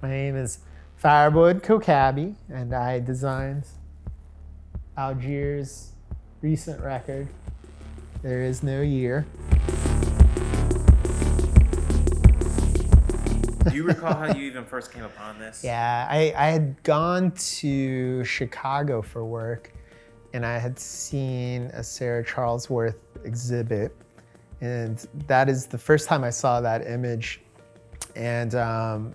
My name is Farbod Kokabi, and I designed Algiers' recent record, There Is No Year. Do you recall how you even first came upon this? Yeah, I had gone to Chicago for work, and I had seen a Sarah Charlesworth exhibit, and that is the first time I saw that image. And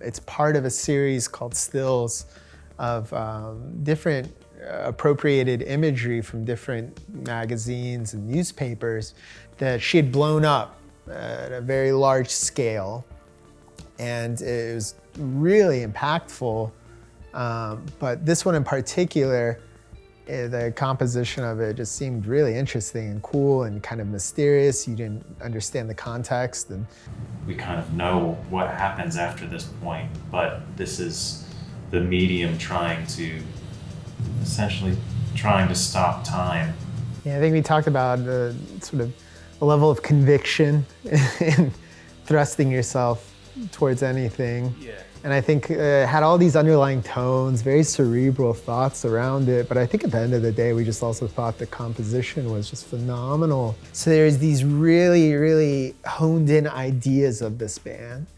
it's part of a series called Stills of different appropriated imagery from different magazines and newspapers that she had blown up at a very large scale. And it was really impactful. But this one in particular, the composition of it just seemed really interesting and cool and kind of mysterious. You didn't understand the context. And we kind of know what happens after this point, but this is the medium essentially trying to stop time. Yeah, I think we talked about sort of a level of conviction in thrusting yourself towards anything. Yeah. And I think it had all these underlying tones, very cerebral thoughts around it. But I think at the end of the day, we just also thought the composition was just phenomenal. So there's these really, really honed in ideas of this band.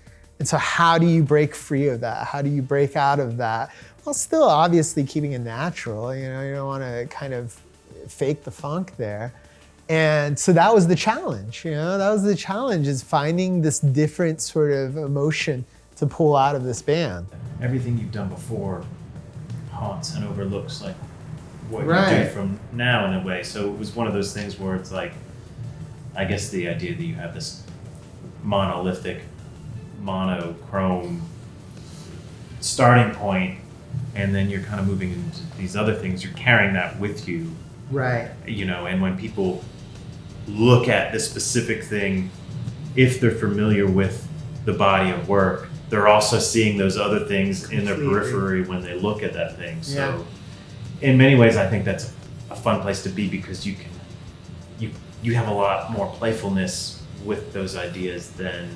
And so how do you break free of that? How do you break out of that? While still obviously keeping it natural. You know, you don't want to kind of fake the funk there. And so that was the challenge, that was the challenge, is finding this different sort of emotion to pull out of this band. Everything you've done before haunts and overlooks like what Right. you do from now in a way. So it was one of those things where it's like, I guess the idea that you have this monolithic, monochrome starting point, and then you're kind of moving into these other things, you're carrying that with you. Right. And when people look at this specific thing, if they're familiar with the body of work, they're also seeing those other things in their periphery when they look at that thing. So in many ways, I think that's a fun place to be, because you have a lot more playfulness with those ideas than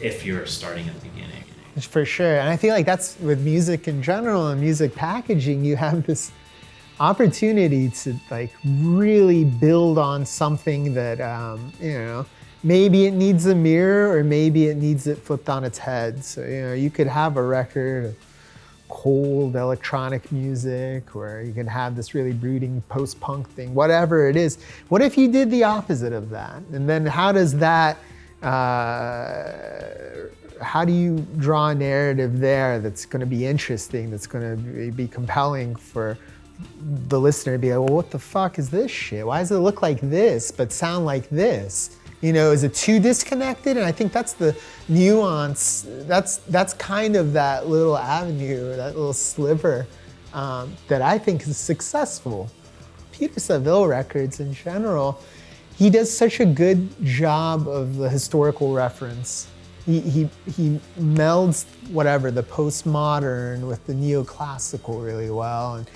if you're starting at the beginning. For sure. And I feel like that's with music in general and music packaging, you have this opportunity to like really build on something that, maybe it needs a mirror or maybe it needs it flipped on its head. So, you could have a record of cold electronic music, or you can have this really brooding post-punk thing, whatever it is. What if you did the opposite of that? And then how does that, how do you draw a narrative there that's going to be interesting, that's going to be compelling for the listener to be like, well, what the fuck is this shit? Why does it look like this but sound like this? Is it too disconnected? And I think that's the nuance. That's kind of that little avenue, that little sliver that I think is successful. Peter Saville records in general, he does such a good job of the historical reference. He melds the postmodern with the neoclassical really well. And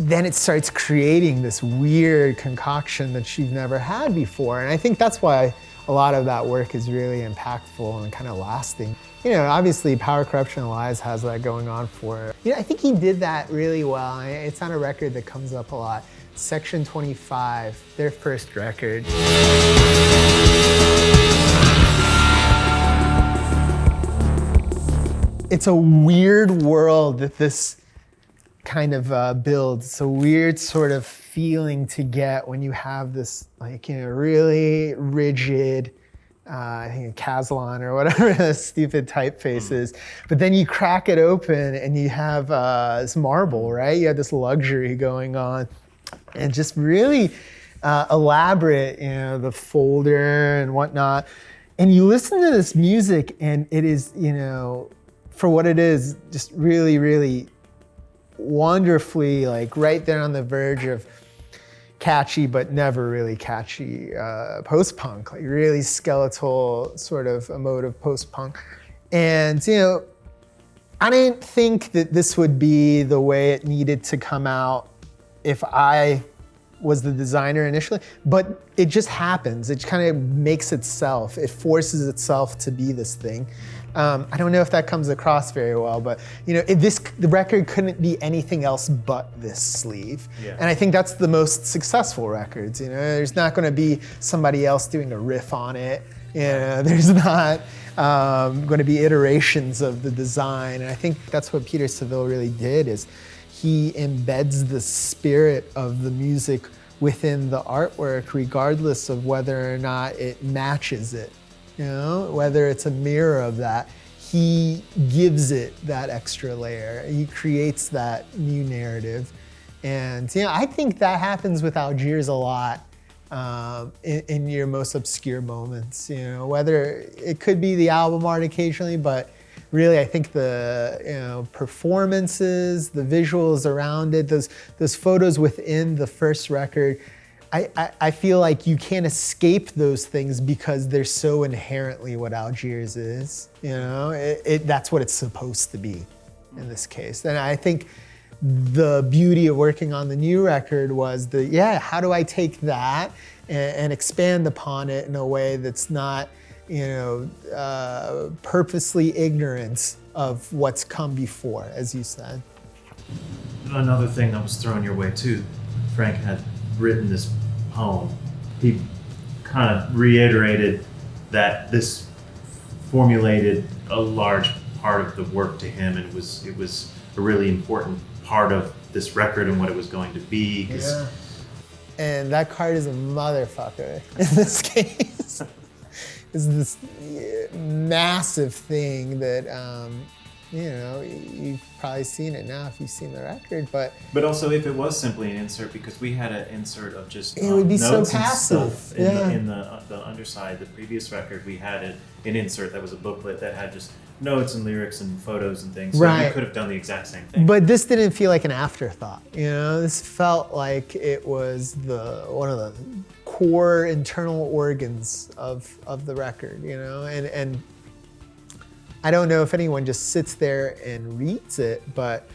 then it starts creating this weird concoction that you've never had before. And I think that's why a lot of that work is really impactful and kind of lasting. Obviously Power, Corruption, and Lies has that going on for it. I think he did that really well. It's on a record that comes up a lot. Section 25, their first record. It's a weird world that this kind of builds. It's a weird sort of feeling to get when you have this really rigid, I think a Caslon or whatever the stupid typeface is. But then you crack it open and you have this marble, right? You have this luxury going on, and just really elaborate, the folder and whatnot. And you listen to this music and it is, for what it is, just really, really wonderfully right there on the verge of catchy but never really catchy post-punk, really skeletal sort of emotive post-punk. And I didn't think that this would be the way it needed to come out if I was the designer initially, but it just happens. It kind of makes itself. It forces itself to be this thing. I don't know if that comes across very well, but the record couldn't be anything else but this sleeve. Yeah. And I think that's the most successful records. There's not going to be somebody else doing a riff on it. There's not going to be iterations of the design. And I think that's what Peter Saville really did, is he embeds the spirit of the music within the artwork, regardless of whether or not it matches it. Whether it's a mirror of that, he gives it that extra layer. He creates that new narrative. And I think that happens with Algiers a lot in your most obscure moments. Whether it could be the album art occasionally, but really I think the performances, the visuals around it, those photos within the first record, I feel like you can't escape those things because they're so inherently what Algiers is. That's what it's supposed to be in this case. And I think the beauty of working on the new record was how do I take that and expand upon it in a way that's not, purposely ignorant of what's come before, as you said. Another thing that was thrown your way too, Frank had written this poem. He kind of reiterated that this formulated a large part of the work to him, and it was a really important part of this record and what it was going to be. Yeah. And that card is a motherfucker in this case. It's this massive thing that you've probably seen it now if you've seen the record, but also if it was simply an insert, because we had an insert of just it would be so notes passive. and stuff in the underside. The previous record we had an insert that was a booklet that had just notes and lyrics and photos and things. So we could have done the exact same thing. But this didn't feel like an afterthought. This felt like it was one of the core internal organs of the record. And I don't know if anyone just sits there and reads it, but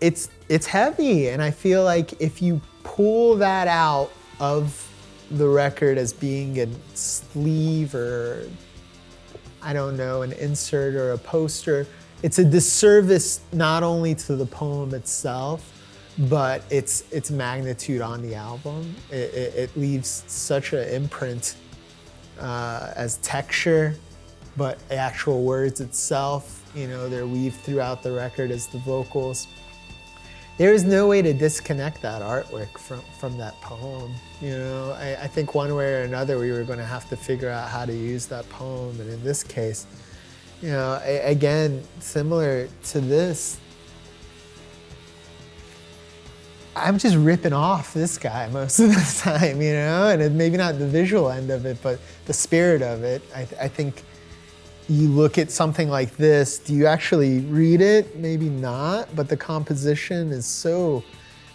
it's heavy, and I feel like if you pull that out of the record as being a sleeve or I don't know, an insert or a poster, it's a disservice not only to the poem itself, but its magnitude on the album. It leaves such an imprint as texture, but actual words itself, they're weaved throughout the record as the vocals. There is no way to disconnect that artwork from that poem. I think one way or another we were going to have to figure out how to use that poem. And in this case, again, similar to this, I'm just ripping off this guy most of the time, and maybe not the visual end of it, but the spirit of it. I think you look at something like this, do you actually read it? Maybe not, but the composition is so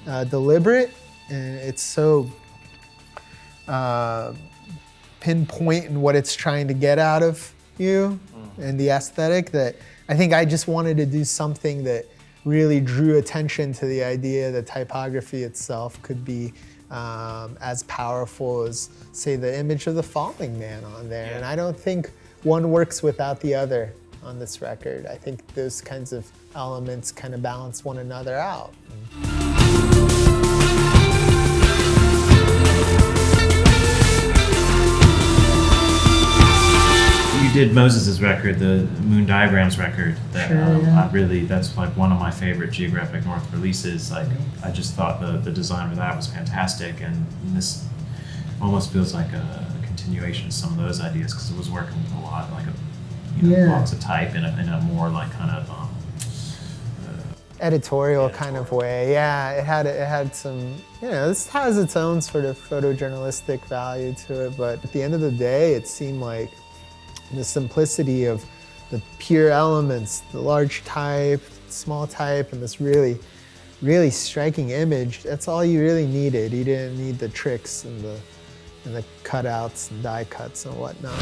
deliberate, and it's so pinpoint in what it's trying to get out of you and the aesthetic, that I think I just wanted to do something that really drew attention to the idea that typography itself could be as powerful as, say, the image of the falling man on there. And I don't think one works without the other on this record. I think those kinds of elements kind of balance one another out. You did Moses' record, the Moon Diagrams record. That that's like one of my favorite Geographic North releases. Like, I just thought the design for that was fantastic, and this almost feels like a continuation of some of those ideas, because it was working with a lot, like lots of type in a more like kind of editorial kind of way. Yeah, it had some, this has its own sort of photojournalistic value to it, but at the end of the day, it seemed like the simplicity of the pure elements, the large type, small type, and this really, really striking image, that's all you really needed. You didn't need the tricks and the cutouts and die cuts and whatnot.